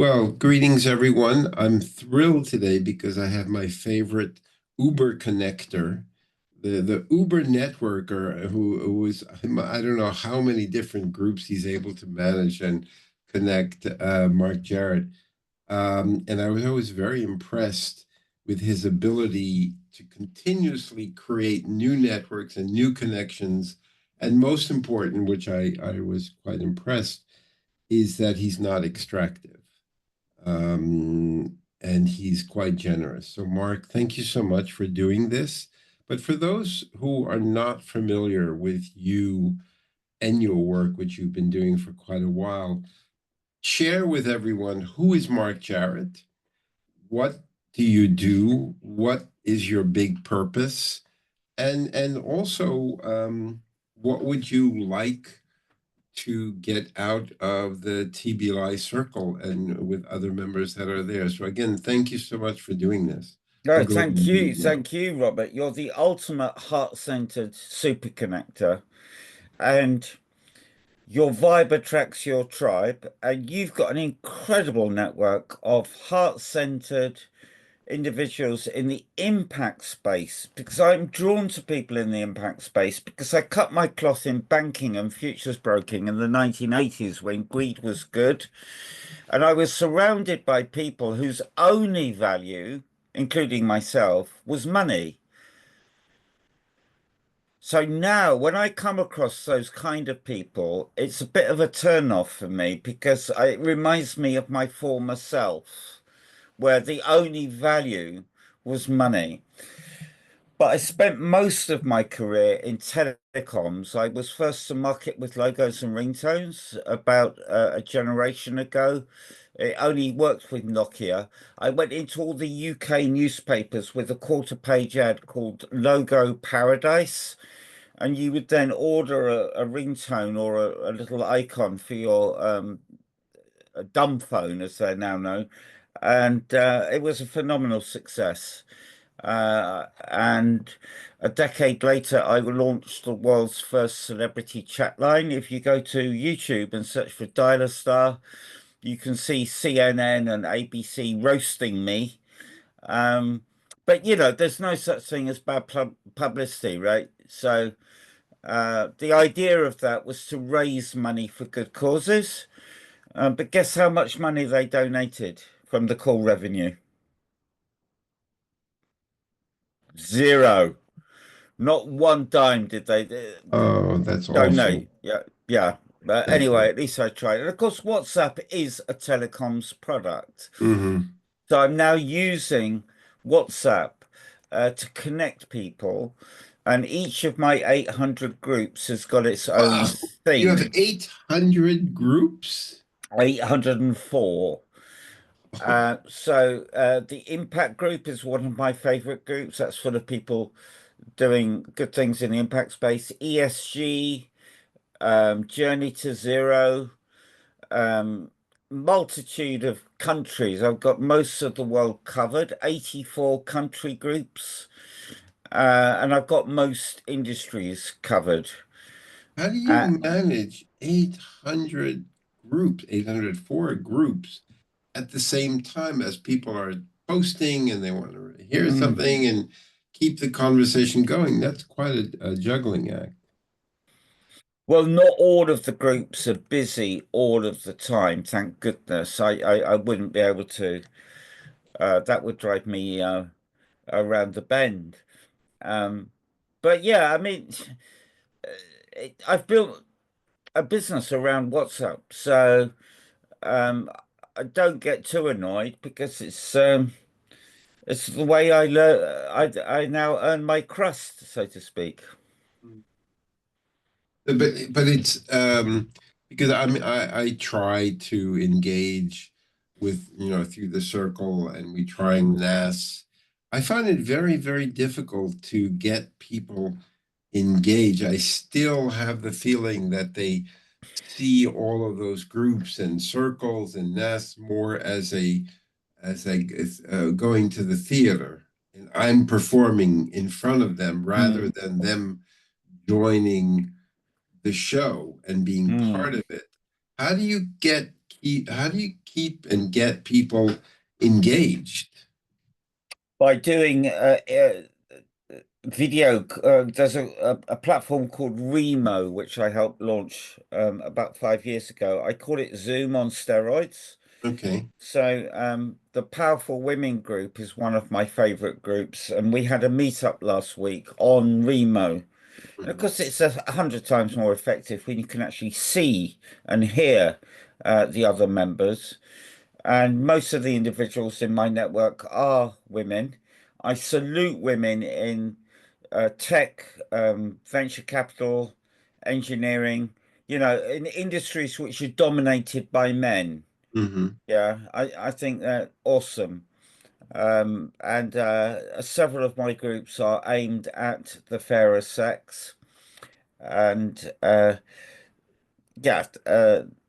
Well, greetings, everyone. I'm thrilled today because I have my favorite Uber connector, the Uber networker, who is I don't know how many different groups he's able to manage and connect. Marc Jarrett, and I was always very impressed with his ability to continuously create new networks and new connections. And most important, which I was quite impressed, is that he's not extractive, and he's quite generous. So, Marc, thank you so much for doing this. But for those who are not familiar with you and your work, which you've been doing for quite a while, share with everyone, who is Marc Jarrett? What do you do? What is your big purpose? And also, what would you like to get out of the TBLI Circle and with other members that are there? So again, thank you so much for doing this. I'll No, go thank on you. mute now. Thank you, Robert. You're the ultimate heart-centered super connector, and your vibe attracts your tribe, and you've got an incredible network of heart-centered individuals in the impact space because I'm drawn to people in the impact space because I cut my cloth in banking and futures broking in the 1980s when greed was good. And I was surrounded by people whose only value, including myself, was money. So now, when I come across those kind of people, it's a bit of a turn off for me because it reminds me of my former self, where the only value was money. But I spent most of my career in telecoms. I was first to market with logos and ringtones about a generation ago. It only worked with Nokia. I went into all the UK newspapers with a quarter page ad called Logo Paradise. And you would then order a ringtone or a little icon for your a dumb phone, as they're now known. And it was a phenomenal success. And a decade later, I launched the world's first celebrity chat line. If you go to YouTube and search for Dialer Star, you can see CNN and ABC roasting me. Um, but there's no such thing as bad publicity, right? So the idea of that was to raise money for good causes. But guess how much money they donated from the call revenue? Zero. Not one dime did they Oh, that's awful. donate. Yeah, yeah. But That's anyway, at least I tried. And of course, WhatsApp is a telecoms product. mm-hmm. So I'm now using WhatsApp to connect people. And each of my 800 groups has got its own Wow. You have theme. 800 groups? 804. The impact group is one of my favorite groups. That's full of people doing good things in the impact space. ESG, Journey to Zero, um, multitude of countries. I've got most of the world covered, 84 country groups, and I've got most industries covered. How do you Uh, manage 800 groups, 804 groups at the same time as people are posting and they want to hear mm. something and keep the conversation going? That's quite a juggling act. Well, not all of the groups are busy all of the time, thank goodness. I wouldn't be able to. That would drive me around the bend. Um, but yeah, I mean, I've built a business around WhatsApp, so um, I don't get too annoyed because it's the way I learn. I now earn my crust, so to speak. But it's because I try to engage with through the circle, and we try and NAS. I find it very difficult to get people engaged. I still have the feeling that they see all of those groups and circles and NAS more as going to the theater, and I'm performing in front of them rather Mm, than them joining the show and being part mm. of it. How do you keep and get people engaged? By doing video. There's a platform called Remo, which I helped launch about 5 years ago. I call it Zoom on steroids. Okay. So the Powerful Women group is one of my favorite groups, and we had a meetup last week on Remo. And of Mhm. course, it's 100 times more effective when you can actually see and hear the other members. And most of the individuals in my network are women. I salute women in tech, venture capital, engineering, in industries which are dominated by men. Mhm. Yeah, I think they're awesome. And several of my groups are aimed at the fairer sex. And yeah,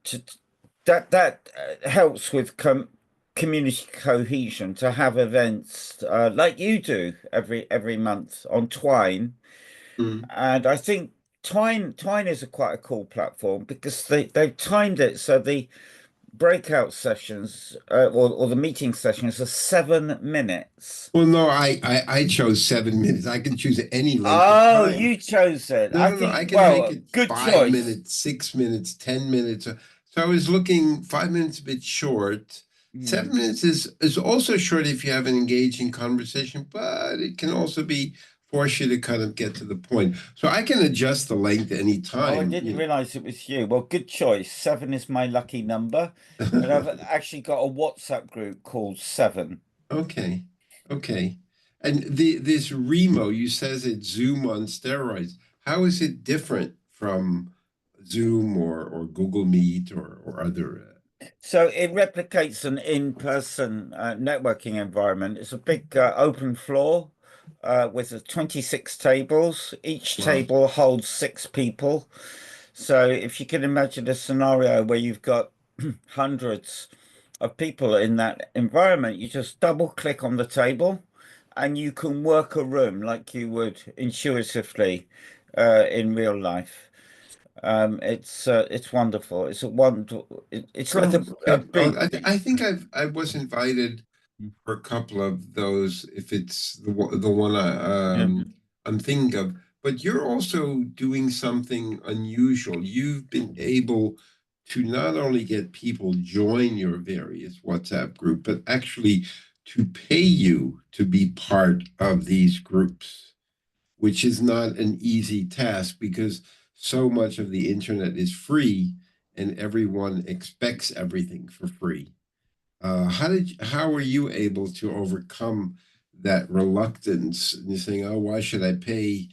to, that helps with community cohesion to have events like you do every month on Twine. Mhm. And I think Twine is a quite a cool platform because they've timed it so the breakout sessions or the meeting sessions are 7 minutes. Well, no, I chose 7 minutes. I can choose any length of Oh, time. you chose it. No, I no, no. I think, can make well, it good five choice. minutes, 6 minutes, 10 minutes. So I was looking 5 minutes a bit short. Hmm. 7 minutes is also short if you have an engaging conversation, but it can also be force you to kind of get to the point. So I can adjust the length any Oh, I time, didn't realize it was you. Well, good choice. Seven is my lucky number. And I've know. actually got a WhatsApp group called Seven. Okay. Okay. And this Remo, you says it's Zoom on steroids. How is it different from Zoom or Google Meet or other? So it replicates an in-person networking environment. It's a big open floor with 26 tables. Each Wow. table holds 6 people. So if you can imagine a scenario where you've got hundreds of people in that environment, you just double click on the table and you can work a room like you would intuitively in real life. It's wonderful. It's a wonderful. It's like Oh, a okay. Oh, big. I think I was invited for a couple of those if it's the one I'm thinking of. But you're also doing something unusual. You've been able to not only get people join your various WhatsApp group, but actually to pay you to be part of these groups, which is not an easy task because so much of the internet is free and everyone expects everything for free. How were you able to overcome that reluctance? And you're saying, "Oh, why should I pay?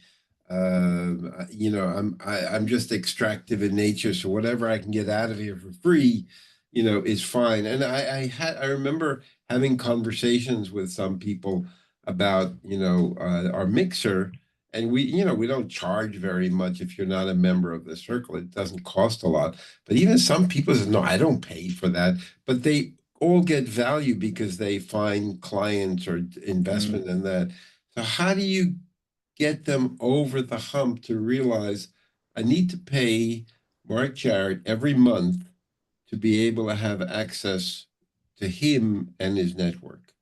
I'm just extractive in nature, so whatever I can get out of here for free, is fine." And I remember having conversations with some people about our mixer, and we don't charge very much if you're not a member of the circle. It doesn't cost a lot, but even some people say, "No, I don't pay for that," but they all get value because they find clients or Mm. investment in that. So how do you get them over the hump to realize I need to pay Mark Jarrett every month to be able to have access to him and his network?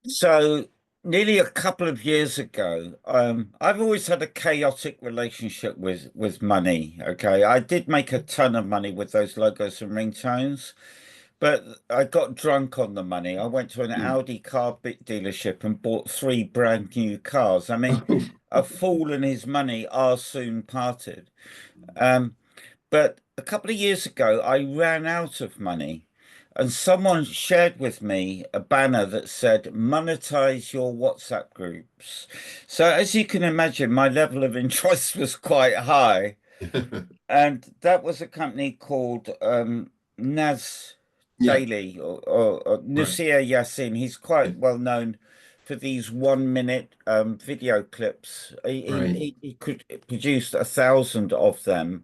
So nearly a couple of years ago, I've always had a chaotic relationship with money. Okay, I did make a ton of money with those logos and ringtones. But I got drunk on the money. I went to an Hmm. Audi car bit dealership and bought 3 brand new cars. I mean, Oh, a fool and his money are soon parted. Um, but a couple of years ago, I ran out of money, and someone shared with me a banner that said, monetize your WhatsApp groups. So, as you can imagine, my level of interest was quite high. And that was a company called Naz yeah, Daily or right, Nusir Yassin. He's yeah, quite well known for these 1 minute video clips. right. He could produce 1,000 of them.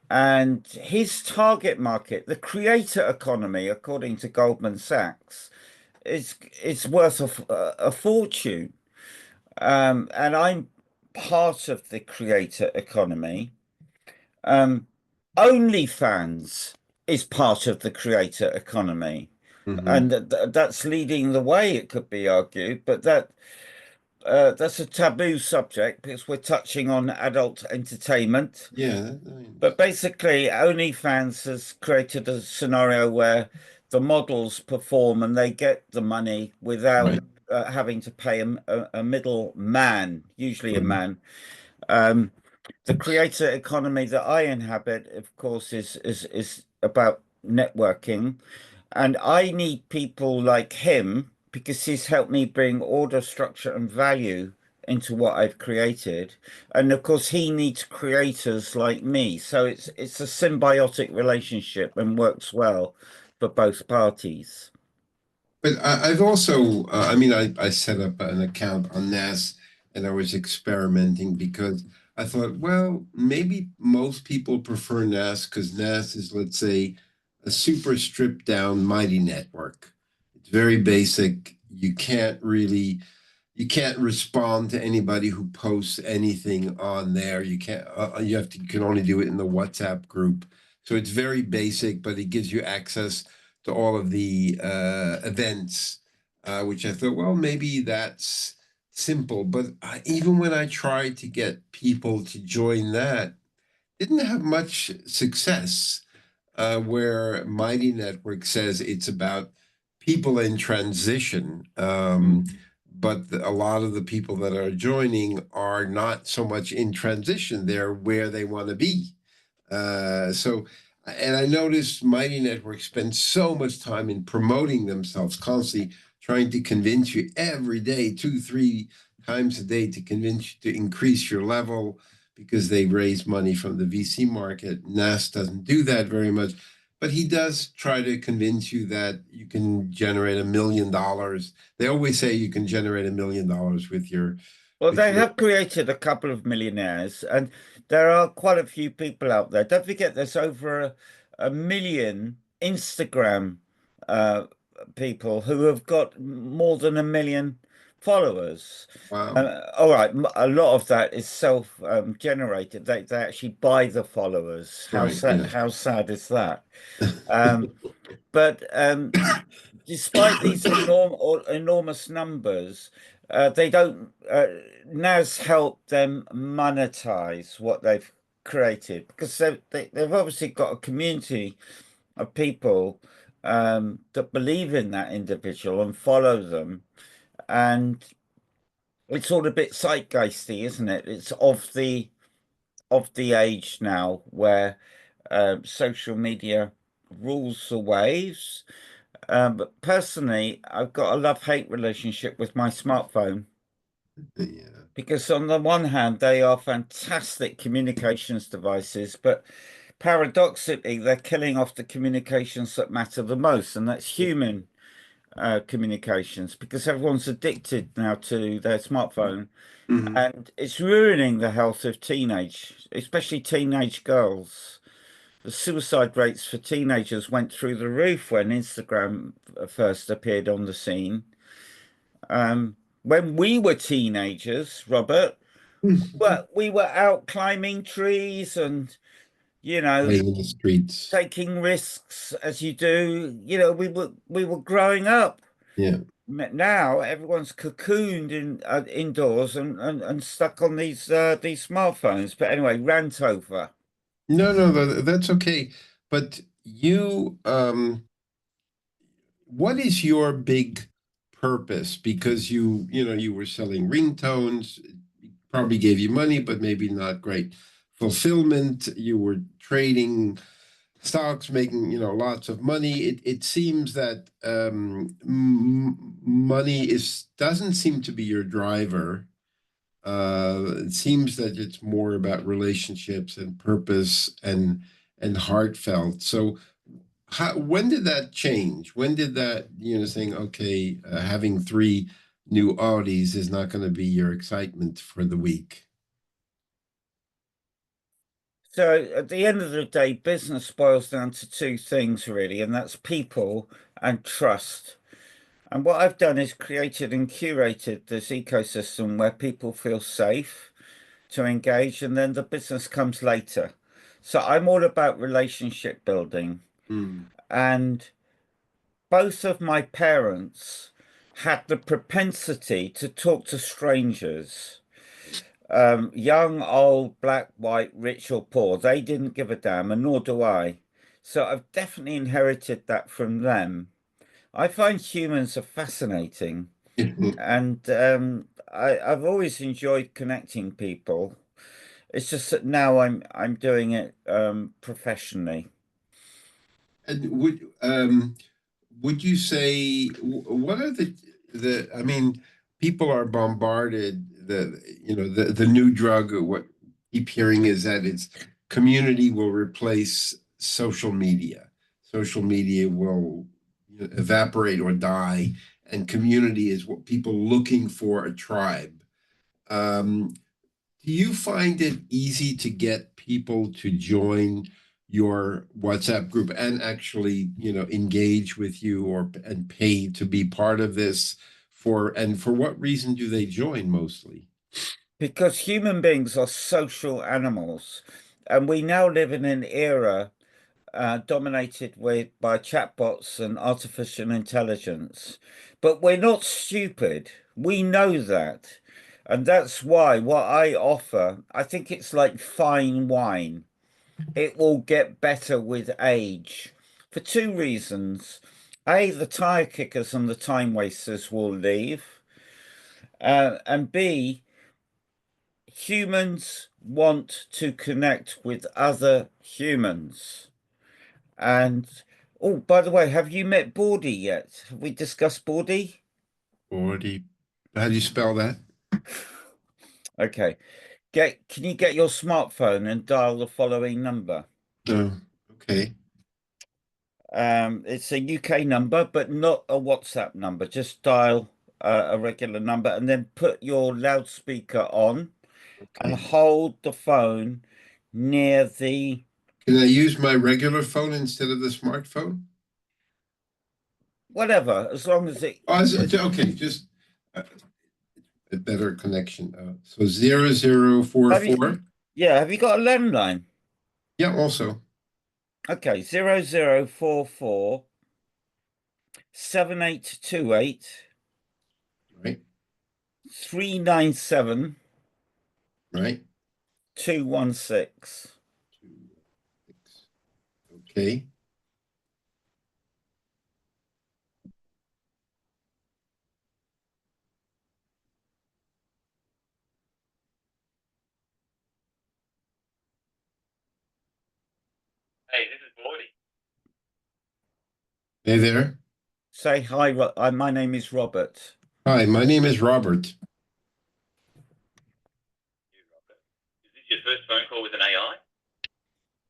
And his target market, the creator economy, according to Goldman Sachs, is worth a fortune. And I'm part of the creator economy. Um, OnlyFans. is part of the creator economy. Hmm. And that's leading the way, it could be argued, but that's a taboo subject because we're touching on adult entertainment. Yeah, I But understand. basically, OnlyFans has created a scenario where the models perform and they get the money without Right. having to pay a middle man, usually a Mhm. man. Um, the creator economy that I inhabit, of course, is about networking, and I need people like him because he's helped me bring order, structure, and value into what I've created. And of course, he needs creators like me. So it's a symbiotic relationship and works well for both parties. But I've also, I mean, I set up an account on NAS and I was experimenting because I thought, well, maybe most people prefer NAS because NAS is, let's say, a super stripped down mighty network. It's very basic. You can't respond to anybody who posts anything on there. You can't, you can only do it in the WhatsApp group. So it's very basic, but it gives you access to all of the events, which I thought, well, maybe that's simple. But even when I tried to get people to join that, didn't have much success. Where Mighty Network says it's about people in transition. But a lot of the people that are joining are not so much in transition, they're where they want to be. And I noticed Mighty Network spends so much time in promoting themselves, constantly trying to convince you every day, two, three times a day, to convince you to increase your level because they raise money from the VC market. NAS doesn't do that very much, but he does try to convince you that you can generate $1 million. They always say you can generate $1 million Well, with they your have created a couple of millionaires, and there are quite a few people out there. Don't forget, there's over a million Instagram uh, people who have got more than a million followers. wow, All right, a lot of that is self generated. They actually buy the followers. right, yeah. How sad is that? Um, but despite these enormous numbers, they don't. NAS help them monetize what they've created because they've obviously got a community of people that believe in that individual and follow them, and it's all a bit zeitgeisty, isn't it? It's of the age now where social media rules the waves. But personally, I've got a love-hate relationship with my smartphone Yeah. because on the one hand, they are fantastic communications devices, but paradoxically, they're killing off the communications that matter the most, and that's human communications because everyone's addicted now to their smartphone, Mhm. and it's ruining the health of especially teenage girls. The suicide rates for teenagers went through the roof when Instagram first appeared on the scene. When we were teenagers, Robert, we were out climbing trees and, you know, Playing in the streets. taking risks as you do. We were growing up. Yeah. Now everyone's cocooned indoors and stuck on these smartphones. But anyway, rant over. No, that's okay. But what is your big purpose? Because you were selling ringtones, it probably gave you money, but maybe not great fulfillment. You were trading stocks, making, lots of money. It seems that money is doesn't seem to be your driver. It seems that it's more about relationships and purpose and heartfelt. So, when did that change? When did that, saying, okay, having three new Audis is not going to be your excitement for the week? So at the end of the day, business boils down to two things really, and that's people and trust. And what I've done is created and curated this ecosystem where people feel safe to engage, and then the business comes later. So I'm all about relationship building. Mm. And both of my parents had the propensity to talk to strangers, young, old, black, white, rich or poor. They didn't give a damn, and nor do I. So I've definitely inherited that from them. I find humans are fascinating, and I've always enjoyed connecting people. It's just that now I'm doing it professionally. And would you say what are the I mean, people are bombarded the new drug, what I keep hearing is that it's community will replace social media. Social media will evaporate or die, and community is what people looking for a tribe. Um, do you find it easy to get people to join your WhatsApp group and actually, engage with you or and pay to be part of this for what reason do they join mostly? Because human beings are social animals, and we now live in an era dominated by chatbots and artificial intelligence. But we're not stupid. We know that. And that's why what I offer, I think it's like fine wine. It will get better with age for two reasons. A, the tire kickers and the time wasters will leave. And B, humans want to connect with other humans. And oh, by the way, have you met Bordy yet? Have we discussed Bordy? Or do you, how do you spell that? Okay. Can you get your smartphone and dial the following number? No. Okay. It's a UK number, but not a WhatsApp number. Just dial a regular number and then put your loudspeaker on and Okay. hold the phone near the Can I use my regular phone instead of the smartphone? whatever, as long as it Oh, okay, just uh, a better connection. So 0044. have you yeah, have you got a landline? Yeah, also. Okay, 0044 7828 Right, 397 right. 216. Two, six. Okay. Hey, this is Morty. Hey there. Say hi, my name is Robert. Hi, my name is Robert. You, Robert. Is this your first phone call with an AI?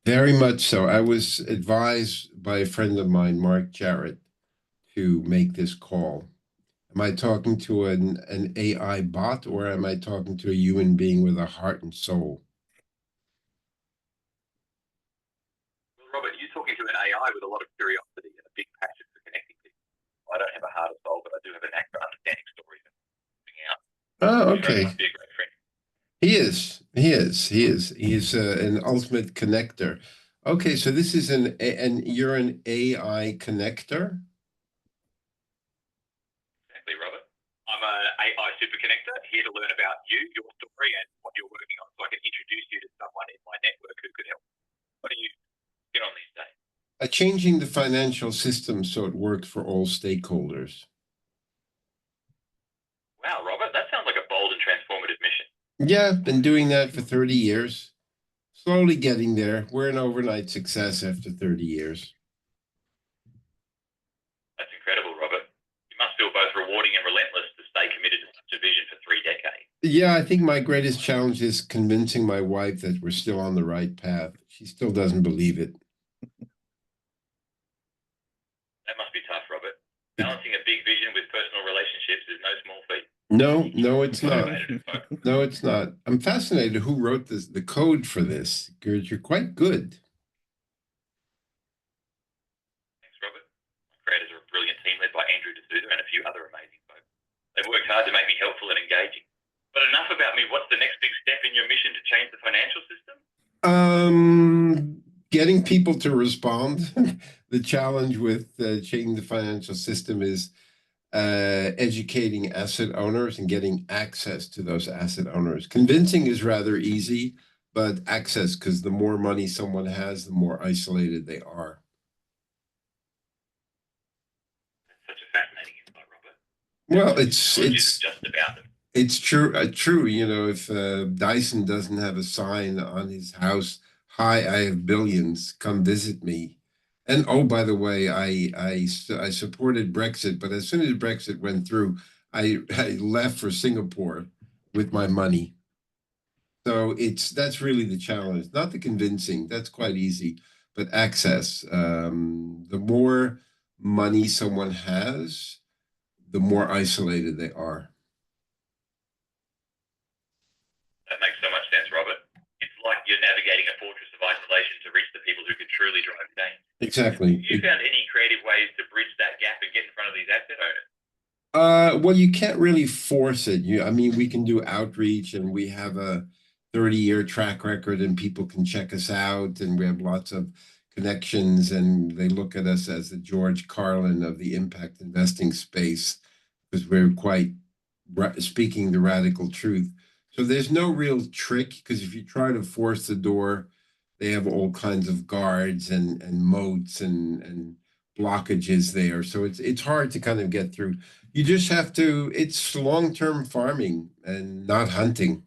Very much so. I was advised by a friend of mine, Marc Jarrett, to make this call. Am I talking to an AI bot or am I talking to a human being with a heart and soul? Well, Robert, you're talking to an AI with a lot of curiosity and a big passion for connecting people. I don't have a heart or soul, but I do have a knack for understanding stories and moving out. Oh, I'm sure you okay. must be a great friend. He is. He is. He is. He's an ultimate connector. Okay, so this is and you're an AI connector. Exactly, Robert. I'm an AI super connector here to learn about you, your story, and what you're working on so I can introduce you to someone in my network who could help. What do you get on these days? Changing the financial system so it works for all stakeholders. Wow, Robert, that sounds like a bold and transformative mission. Yeah, been doing that for 30 years. Slowly getting there. We're an overnight success after 30 years. That's incredible, Robert. You must feel both rewarding and relentless to stay committed to such a vision for 3 decades. Yeah, I think my greatest challenge is convincing my wife that we're still on the right path. She still doesn't believe it. That must be tough, Robert. Balancing a big vision with personal relationships is no small feat. No, You no, keep it's not. motivated and focused. No, it's not. I'm fascinated who wrote this, the code for this, because you're quite good. Thanks, Robert. My creators are a brilliant team led by Andrew D'Souza and a few other amazing folks. They've worked hard to make me helpful and engaging. But enough about me. What's the next big step in your mission to change the financial system? Getting people to respond. the challenge with changing the financial system is educating asset owners and getting access to those asset owners. Convincing is rather easy, but access, because the more money someone has, the more isolated they are. Such a fascinating insight, Robert. Well, it's just about them. It's true. You know, if Dyson doesn't have a sign on his house, "Hi, I have billions. Come visit me." And oh, by the way, I supported Brexit, but as soon as Brexit went through, I left for Singapore with my money. So that's really the challenge, not the convincing. That's quite easy, but access. The more money someone has, the more isolated they are. That makes so much sense, Robert. It's like you're navigating a fortress of isolation to reach the people who could truly drive change. Exactly. Have you found any creative ways to bridge that gap and get in front of these asset owners? Well, you can't really force it. I mean, we can do outreach, and we have a 30-year track record, and people can check us out, and we have lots of connections, and they look at us as the George Carlin of the impact investing space, because we're quite speaking the radical truth. So there's no real trick, because if you try to force the door, they have all kinds of guards and moats and blockages there. So it's hard to kind of get through. You just have to, it's long-term farming and not hunting.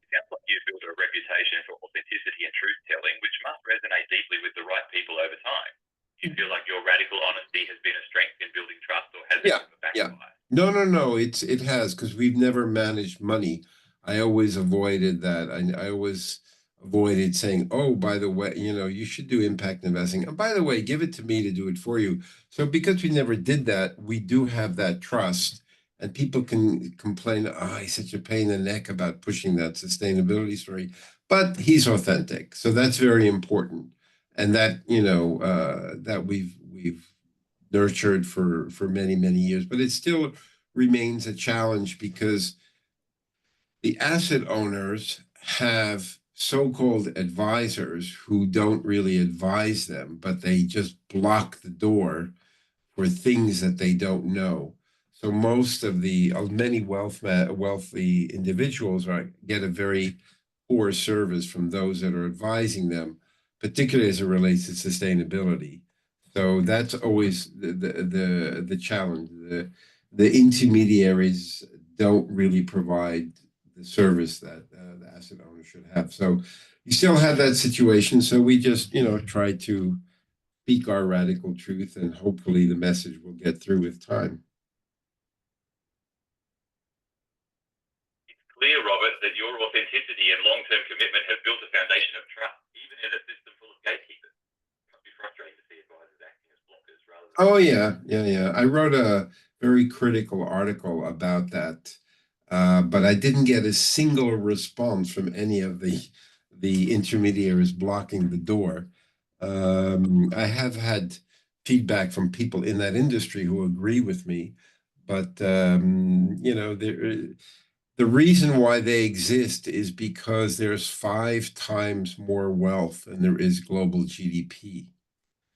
It sounds like you've built a reputation for authenticity and truth telling, which must resonate deeply with the right people over time. Do you feel like your radical honesty has been a strength in building trust, or has it Yeah, been a backfire? No. It has, because we've never managed money. I always avoided that. I always avoided saying, "Oh, by the way, you should do impact investing. And by the way, give it to me to do it for you." So because we never did that, we do have that trust, and people can complain, "Oh, he's such a pain in the neck about pushing that sustainability story," but he's authentic, so that's very important, and that that we've nurtured for many years, but it still remains a challenge because the asset owners have so-called advisors who don't really advise them, but they just block the door for things that they don't know. So most of the many wealthy individuals get a very poor service from those that are advising them, particularly as it relates to sustainability. So that's always the challenge. The intermediaries don't really provide the service that the asset owner should have. So you still have that situation. So we just try to speak our radical truth, and hopefully the message will get through with time. It's clear, Robert, that your authenticity and long-term commitment have built a foundation of trust, even in a system full of gatekeepers. It must be frustrating to see advisors acting as blockers rather than... Oh yeah. I wrote a very critical article about that, but I didn't get a single response from any of the intermediaries blocking the door. I have had feedback from people in that industry who agree with me, but the reason why they exist is because there's 5 times more wealth than there is global GDP.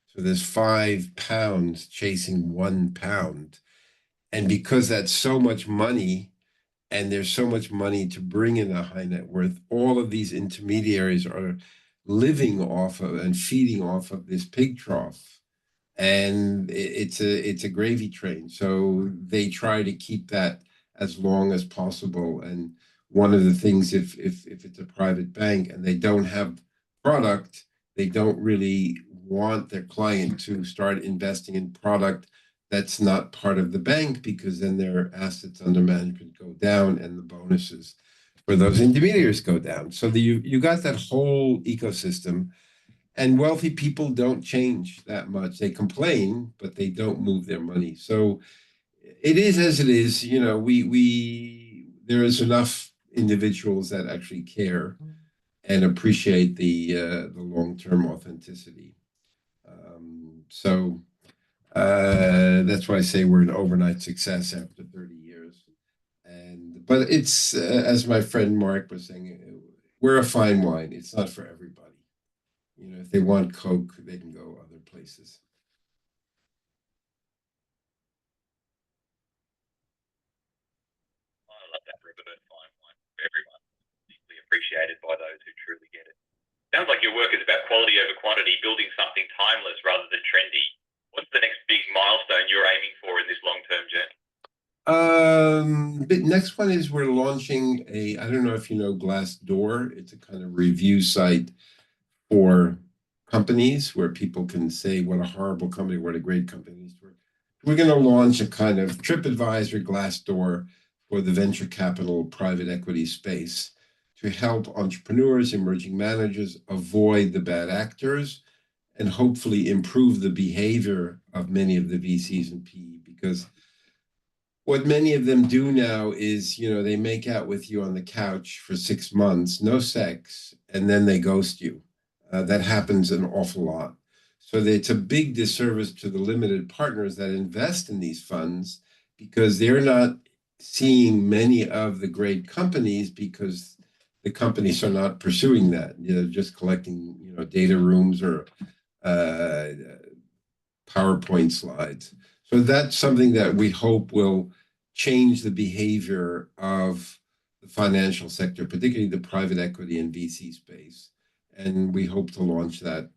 So there's 5 pounds chasing 1 pound. And because that's so much money, and there's so much money to bring in a high net worth, all of these intermediaries are living off of and feeding off of this pig trough. And it's a gravy train. So they try to keep that as long as possible. And one of the things, if it's a private bank and they don't have product, they don't really want their client to start investing in product that's not part of the bank, because then their assets under management go down and the bonuses for those intermediaries go down. So you got that whole ecosystem. And wealthy people don't change that much. They complain, but they don't move their money. So it is as it is. We there is enough individuals that actually care and appreciate the long-term authenticity. So that's why I say we're an overnight success after 30 years. But it's as my friend Marc was saying, we're a fine wine. It's not for everybody. You know, if they want Coke, they can go other places. I love that Robert. Fine wine for everyone. Deeply appreciated by those who truly get it. Sounds like your work is about quality over quantity, building something timeless rather than trendy. What's the next big milestone you're aiming for in this long-term journey? The next one is we're launching I don't know if you know Glassdoor. It's a kind of review site for companies where people can say what a horrible company, what a great company is. We're going to launch a kind of TripAdvisor Glassdoor for the venture capital private equity space to help entrepreneurs, emerging managers avoid the bad actors and hopefully improve the behavior of many of the VCs and PE, because what many of them do now is, you know, they make out with you on the couch for 6 months, no sex, and then they ghost you. That happens an awful lot. So it's a big disservice to the limited partners that invest in these funds, because they're not seeing many of the great companies because the companies are not pursuing that. You know, just collecting, you know, data rooms or uh, PowerPoint slides. So that's something that we hope will change the behavior of the financial sector, particularly the private equity and VC space. And we hope to launch that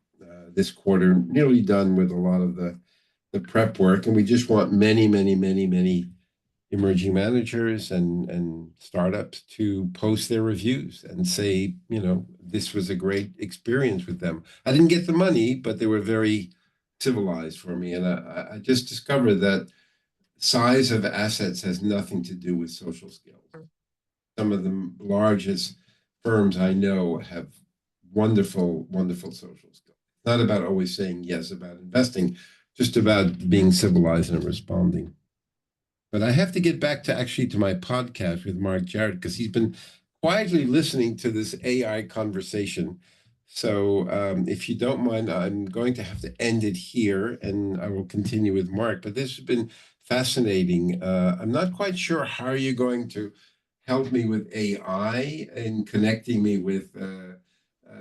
this quarter, nearly done with a lot of the prep work. And we just want many, many, many, many emerging managers and startups to post their reviews and say, you know, this was a great experience with them. I didn't get the money, but they were very civilized for me. And I just discovered that size of assets has nothing to do with social skills. Some of the largest firms I know have wonderful, wonderful social skills. Not about always saying yes about investing, just about being civilized and responding. But I have to get back to my podcast with Marc Jarrett, because he's been quietly listening to this AI conversation. So if you don't mind, I'm going to have to end it here, and I will continue with Marc. But this has been fascinating. I'm not quite sure how you're going to help me with AI and connecting me with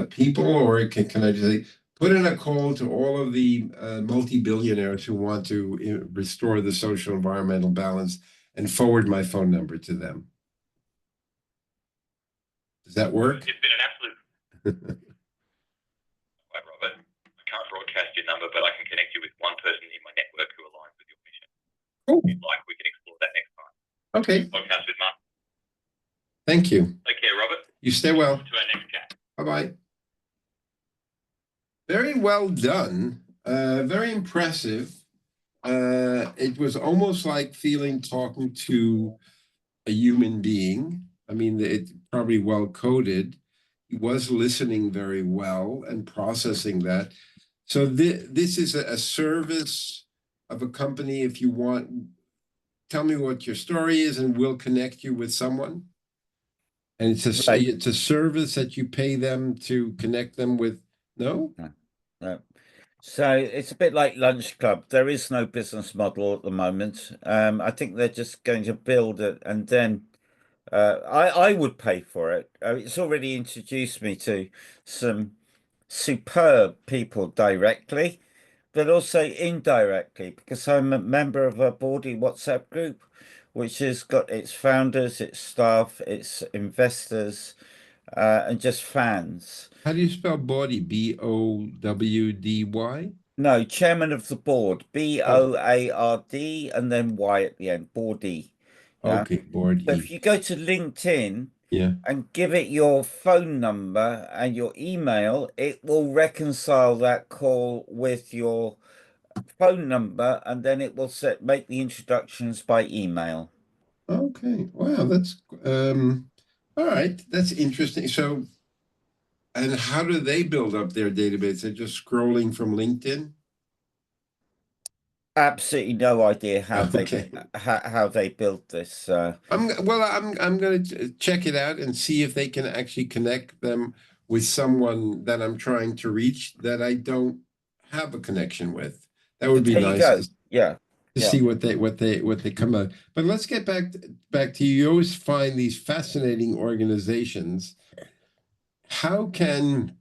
people, or can I just say, put in a call to all of the multi-billionaires who want to restore the social environmental balance and forward my phone number to them. Does that work? It's been an absolute... Right, Robert. I can't broadcast your number, but I can connect you with one person in my network who aligns with your mission. Cool. If you'd like, we can explore that next time. Okay. Podcast with Marc. Thank you. Take care, Robert. You stay well. To our next chat. Bye-bye. Very well done. Very impressive. It was almost like talking to a human being. I mean, it's probably well coded. He was listening very well and processing that. So this is a service of a company. If you want, tell me what your story is and we'll connect you with someone. And it's a service that you pay them to connect them with. No? No. So it's a bit like Lunch Club. There is no business model at the moment. I think they're just going to build it, and then I would pay for it. It's already introduced me to some superb people directly, but also indirectly, because I'm a member of a Bawdy WhatsApp group, which has got its founders, its staff, its investors, and just fans. How do you spell Bawdy? Bowdy? No, chairman of the board, Board, and then Y at the end, Bawdy. Yeah? Okay, Bawdy. So if you go to LinkedIn, yeah, and give it your phone number and your email, it will reconcile that call with your phone number, and then it will make the introductions by email. Okay. Wow, that's all right. That's interesting. So, and how do they build up their database? They're just scrolling from LinkedIn? Absolutely no idea how Okay. how they built this. I'm going to check it out and see if they can actually connect them with someone that I'm trying to reach that I don't have a connection with. That would be There you nice go. to Yeah. see what they come out. But let's get back to you. You always find these fascinating organizations how can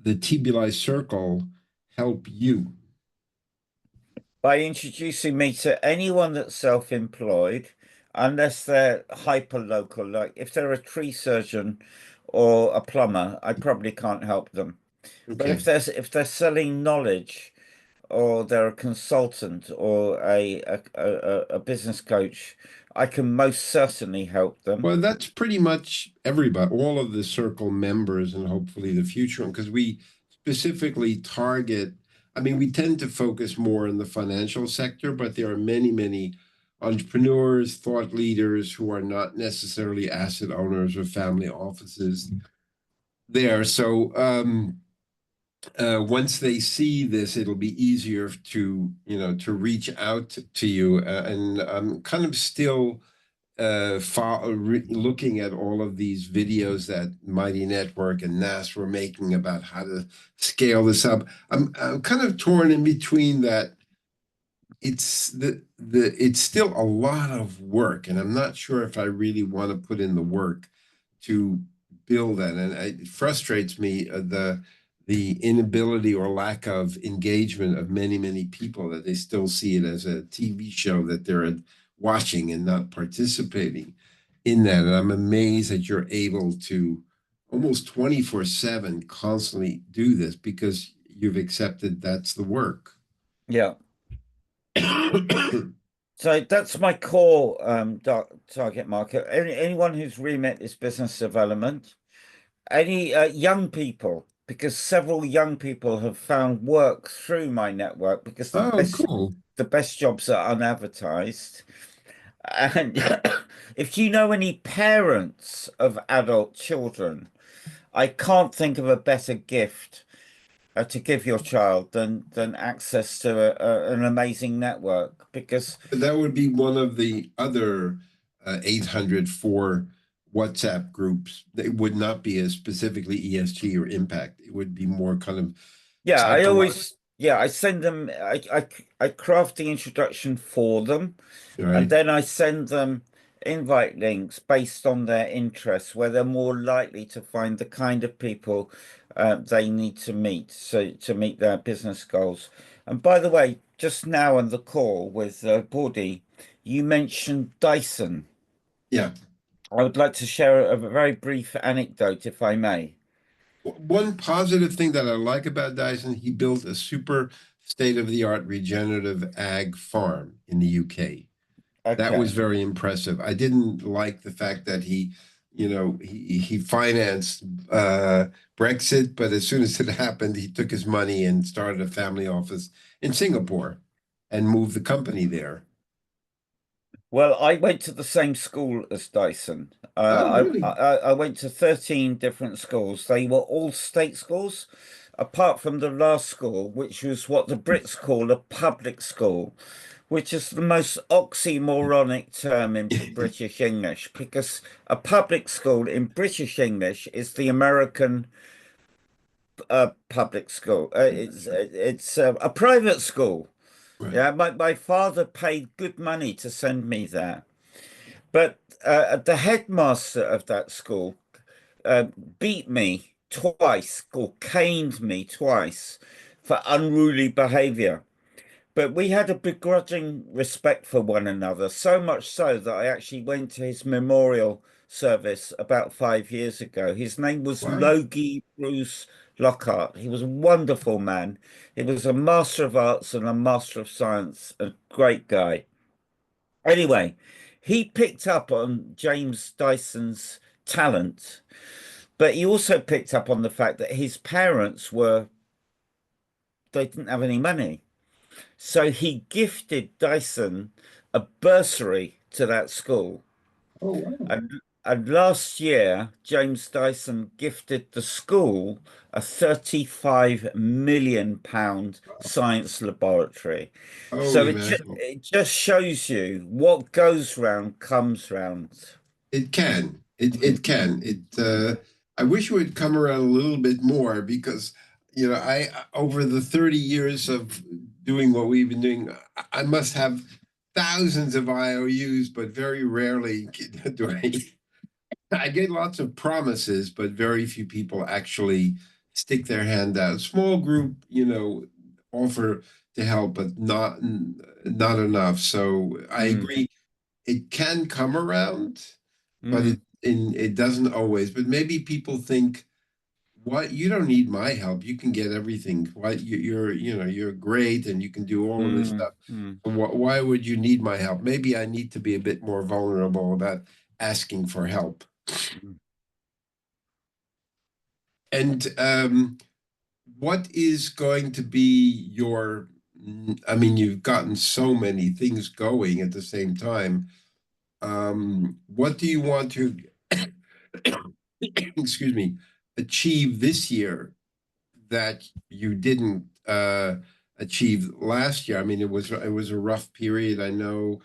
the TBLI Circle help you? By introducing me to anyone that's self-employed, unless they're hyper local, like if they're a tree surgeon or a plumber, I probably can't help them. But Okay. if they're selling knowledge, or they're a consultant or a business coach, I can most certainly help them. Well, that's pretty much everybody, all of the circle members, and hopefully the future, because we specifically target, I mean, we tend to focus more in the financial sector, but there are many, many entrepreneurs, thought leaders who are not necessarily asset owners or family offices there. So once they see this, it'll be easier to, to reach out to you. And I'm kind of still looking at all of these videos that Mighty Network and NAS were making about how to scale this up. I'm kind of torn in between that. It's still a lot of work, and I'm not sure if I really want to put in the work to build that. And it frustrates me, the inability or lack of engagement of many, many people, that they still see it as a TV show that they're watching and not participating in that. And I'm amazed that you're able to almost 24/7 constantly do this because you've accepted that's the work. Yeah. So that's my core target market. Anyone who's remit is business development. Any young people, because several young people have found work through my network because Oh, cool. the best jobs are unadvertised. And if you know any parents of adult children, I can't think of a better gift to give your child than access to an amazing network, because That would be one of the other 804 WhatsApp groups. It would not be as specifically ESG or impact. It would be more kind of yeah, psychological, I send them, I craft the introduction for them, and right? then I send them invite links based on their interests, where they're more likely to find the kind of people they need to meet, so to meet their business goals. And by the way, just now on the call with Bordy, you mentioned Dyson. Yeah. I would like to share a very brief anecdote, if I may. One positive thing that I like about Dyson, he built a super state-of-the-art regenerative ag farm in the UK. That was Okay. very impressive. I didn't like the fact that he financed Brexit, but as soon as it happened, he took his money and started a family office in Singapore and moved the company there. Well, I went to the same school as Dyson. Oh, really? I went to 13 different schools. They were all state schools, apart from the last school, which was what the Brits call a public school, which is the most oxymoronic term in British English, because a public school in British English is the American public school. It's a private school. Right. Yeah, my father paid good money to send me there. But the headmaster of that school uh, beat me twice or caned me twice for unruly behavior. But we had a begrudging respect for one another, so much so that I actually went to his memorial service about 5 years ago. His name was Wow. Logie Bruce Lockhart. He was a wonderful man. He was a master of arts and a master of science, a great guy. Anyway, he picked up on James Dyson's talent, but he also picked up on the fact that his parents they didn't have any money. So he gifted Dyson a bursary to that school. Oh, wow. And, and last year, James Dyson gifted the school a £35 million science laboratory. So Holy mackerel. it just shows you what goes round comes round. It can. It can. I wish it would come around a little bit more because, I over the 30 years of doing what we've been doing, I must have thousands of IOUs, but very rarely do I I get lots of promises, but very few people actually stick their hand out. Small group, offer to help, but not enough. So I Mm, agree. It can come around, but mm, it doesn't always. But maybe people think, "What? You don't need my help. You can get everything. Why? You're great, and you can do all of this mm, stuff. mm. Why would you need my help? Maybe I need to be a bit more vulnerable about asking for help." Mm. And what is going to be your, I mean, you've gotten so many things going at the same time. What do you want to, excuse me, achieve this year that you didn't achieve last year? I mean, it was a rough period. I know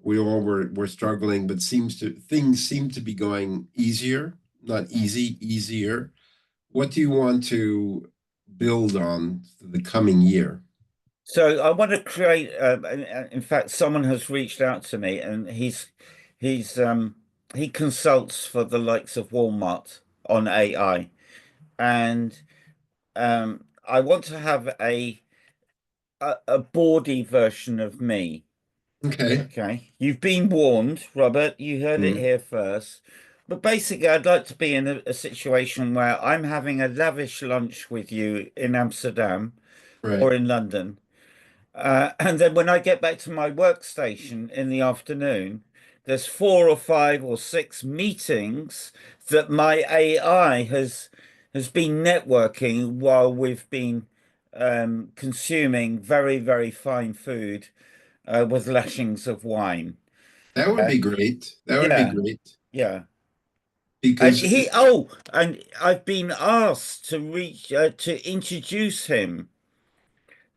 we all were struggling, but things seem to be going easier, not easy, easier. What do you want to build on for the coming year? So I want to create. In fact, someone has reached out to me, and he's he consults for the likes of Walmart on AI, and I want to have a bawdy version of me. Okay. Okay, you've been warned, Robert. You heard it Mm, here first. But basically, I'd like to be in a situation where I'm having a lavish lunch with you in Amsterdam right. or in London. And then when I get back to my workstation in the afternoon, there's 4 or 5 or 6 meetings that my AI has been networking while we've been consuming very, very fine food with lashings of wine. That would be great. That would be Yeah, great yeah. And because and I've been asked to reach to introduce him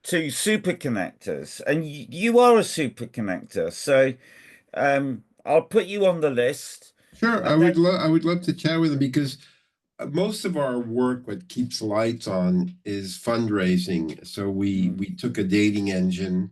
to super connectors, and you are a super connector, so I'll put you on the list, sure, and then I would love to chat with him because most of our work, what keeps lights on, is fundraising. So mm, we took a dating engine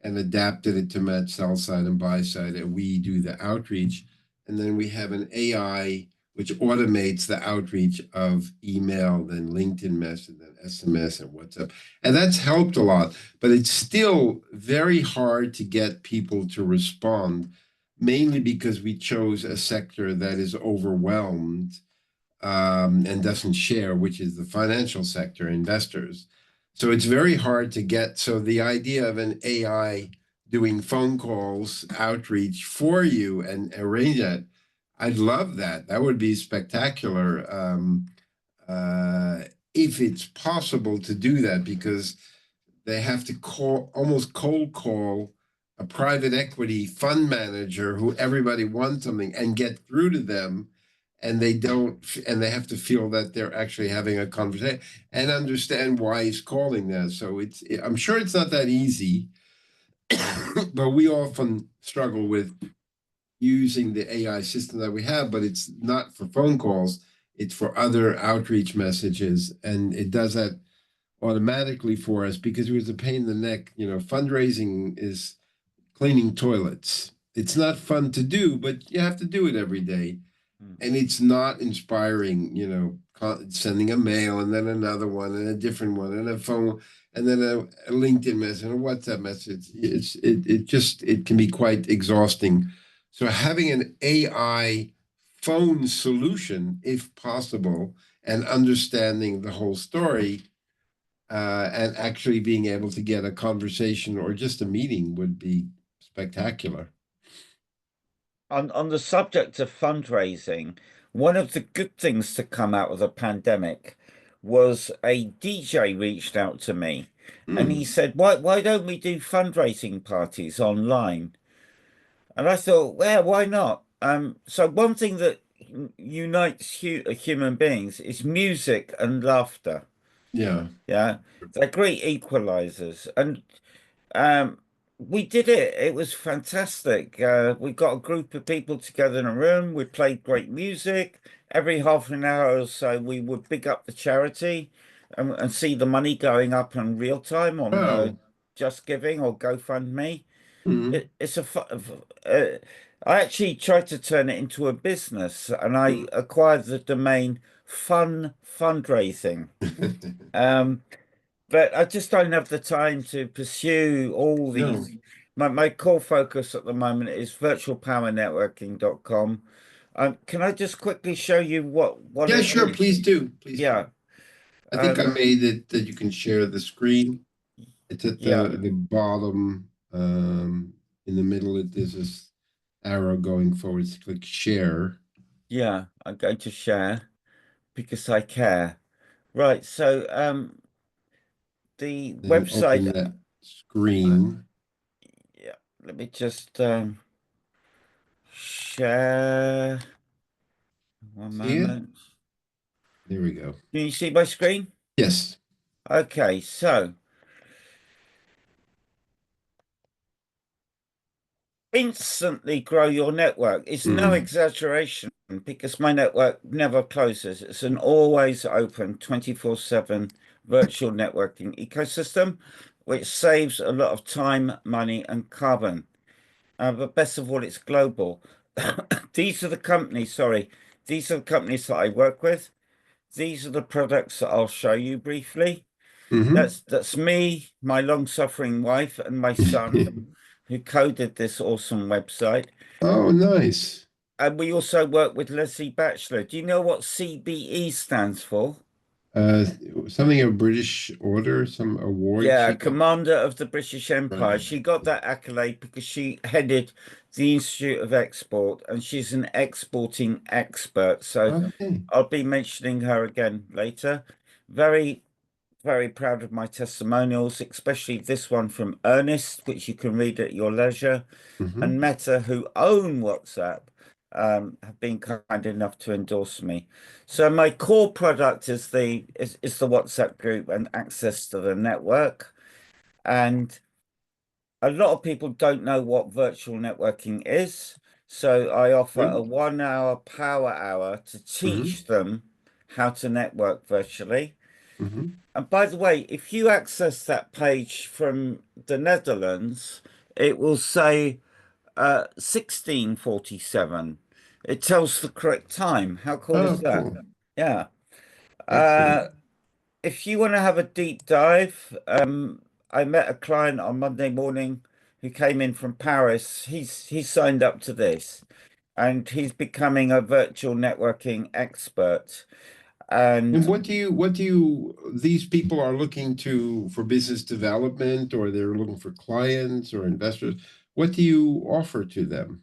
and adapted it to match sell side and buy side, and we do the outreach. And then we have an AI which automates the outreach of email, then LinkedIn message, then SMS and WhatsApp. And that's helped a lot, but it's still very hard to get people to respond, mainly because we chose a sector that is overwhelmed and doesn't share, which is the financial sector, investors. So it's very hard to get. So the idea of an AI doing phone calls, outreach for you and arrange that, I'd love that. That would be spectacular. If it's possible to do that, because they have to call, almost cold call, a private equity fund manager who everybody wants something and get through to them, and they don't, and they have to feel that they're actually having a conversation and understand why he's calling them. So I'm sure it's not that easy, but we often struggle with using the AI system that we have, but it's not for phone calls, it's for other outreach messages, and it does that automatically for us because it was a pain in the neck. Fundraising is cleaning toilets. It's not fun to do, but you have to do it every day. mm. And it's not inspiring, sending a mail and then another one and a different one and a phone and then a LinkedIn message and a WhatsApp message. It can be quite exhausting. So having an AI phone solution, if possible, and understanding the whole story and actually being able to get a conversation or just a meeting would be spectacular. On the subject of fundraising, one of the good things to come out of the pandemic was a DJ reached out to me, and he Mm, said, "Why don't we do fundraising parties online?" And I thought, well, why not? So one thing that unites human beings is music and laughter. yeah. Yeah, they're great equalizers, and um, we did it. It was fantastic. We got a group of people together in a room. We played great music. Every half an hour or so, we would big up the charity and see the money going up in real time on Oh. Just Giving or GoFundMe. Mm, It's a I actually tried to turn it into a business, and I acquired the domain Fun Fundraising. Um, but I just don't have the time to pursue all No. these. My core focus at the moment is virtualpowernetworking.com. Can I just quickly show you what Yeah, it sure. is? Please do. Please do. Yeah. I think I Um, made it that you can share the screen. It's at yeah. the bottom. In the middle, there's this arrow going forwards. Click share. Yeah. I'm going to share because I care. Right. So, the Then website, open that screen. yeah, let me just share one See it? moment. There we go. Can you see my screen? Yes. Okay, so instantly grow your network. It's no Mm. exaggeration because my network never closes. It's an always open 24/7 virtual networking ecosystem, which saves a lot of time, money, and carbon. But best of all, it's global. These are the companies, sorry, these are the companies that I work with. These are the products that I'll show you briefly. Hmm. That's me, my long-suffering wife, and my son who coded this awesome website. Oh, nice. And we also work with Leslie Batchelor. Do you know what CBE stands for? Uh, Something of British Order, some award Yeah, she got. Commander of the British Empire. Right. She got that accolade because she headed the Institute of Export and she's an exporting expert. So Okay. I'll be mentioning her again later. Very, very proud of my testimonials, especially this one from Ernest, which you can read at your leisure, Hmm. and Meta, who own WhatsApp, have been kind enough to endorse me. So my core product is the WhatsApp group and access to the network. And a lot of people don't know what virtual networking is. So I offer a Good. 1 hour power hour to Hmm. teach them how to network virtually. Hmm. And by the way, if you access that page from the Netherlands, it will say 1647. It tells the correct time. How cool is Oh, that? cool. Yeah. Excellent. Uh, if you want to have a deep dive, I met a client on Monday morning who came in from Paris. He's signed up to this and he's becoming a virtual networking expert. And And these people are looking to for business development, or they're looking for clients or investors. What do you offer to them?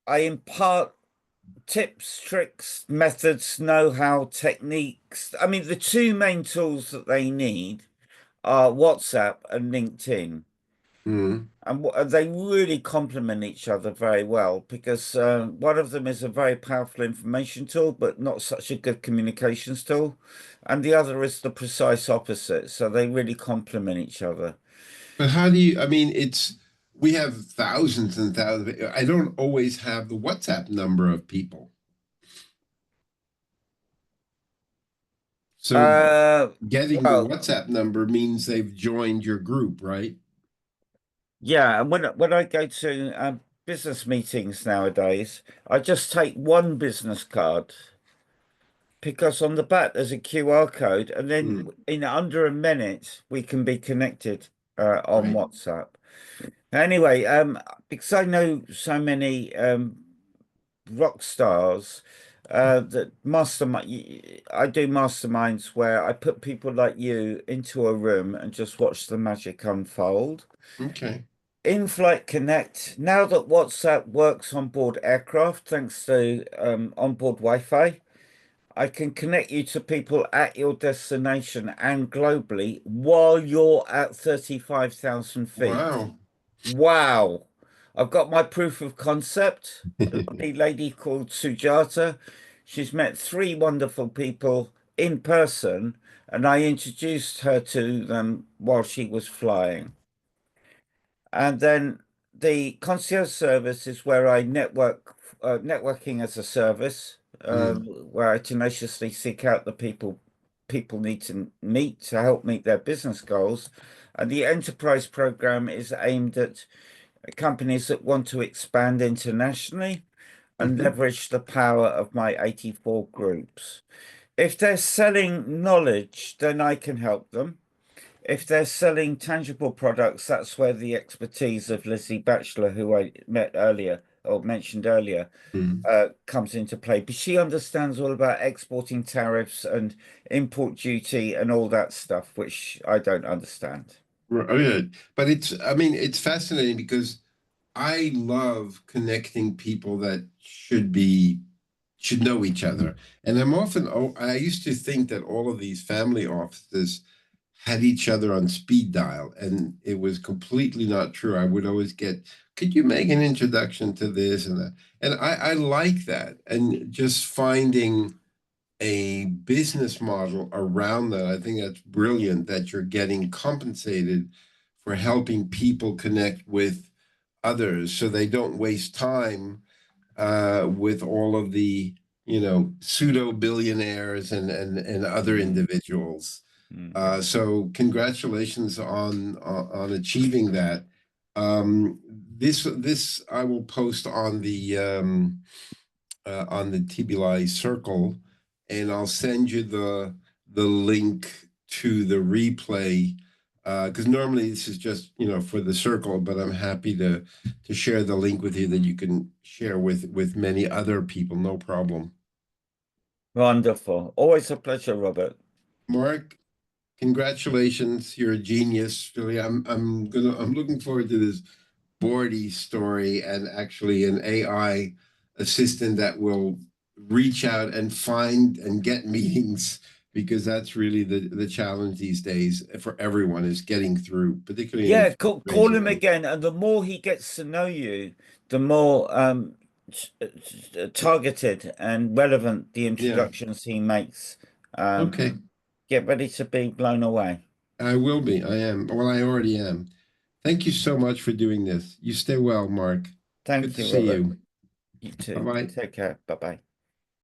I impart tips, tricks, methods, know-how, techniques. I mean, the two main tools that they need are WhatsApp and LinkedIn. Mm. And they really complement each other very well because one of them is a very powerful information tool, but not such a good communications tool. And the other is the precise opposite. So they really complement each other. But how do you, I mean, we have thousands and thousands. I don't always have the WhatsApp number of people. So getting the Well, WhatsApp number means they've joined your group, right? yeah. And when I go to business meetings nowadays, I just take one business card because on the back there's a QR code, and then Mm. in under a minute we can be connected on Right. WhatsApp. Anyway, because I know so many rock stars that mastermind, I do masterminds where I put people like you into a room and just watch the magic unfold. Okay. In-flight connect. Now that WhatsApp works on board aircraft, thanks to onboard Wi-Fi, I can connect you to people at your destination and globally while you're at 35,000 feet. Wow. Wow. I've got my proof of concept. A lovely lady called Sujata. She's met three wonderful people in person, and I introduced her to them while she was flying. And then the concierge service is where I networking as a service, Mm. where I tenaciously seek out the people. people need to meet to help meet their business goals. And the enterprise program is aimed at companies that want to expand internationally and leverage the power of my 84 groups. If they're selling knowledge, then I can help them. If they're selling tangible products, that's where the expertise of Lizzie Batchelor, who I met earlier or mentioned earlier, comes into play. But she understands all about exporting tariffs and import duty and all that stuff, which I don't understand. Right. But I mean, it's fascinating because I love connecting people that should know each other. And I used to think that all of these family offices had each other on speed dial, and it was completely not true. I would always get, could you make an introduction to this and that? And I like that. And just finding a business model around that, I think that's brilliant that you're getting compensated for helping people connect with others so they don't waste time with all of the pseudo billionaires and other individuals. So congratulations on achieving that. This I will post on the TBLI Circle, and I'll send you the link to the replay, because normally this is just for the circle, but I'm happy to share the link with you that you can share with many other people. No problem. Wonderful. Always a pleasure, Robert. Mark, congratulations. You're a genius. Really, I'm looking forward to this Bordy story and actually an AI assistant that will reach out and find and get meetings, because that's really the challenge these days for everyone, is getting through, particularly Yeah, call him again, and the more he gets to know you, the more targeted and relevant the introductions he makes. Okay. Get ready to be blown away. I will be. I am. Well, I already am. Thank you so much for doing this. You stay well, Mark. Thank Good to you, see Robert. you. You too. Bye-bye. Take care. Bye-bye.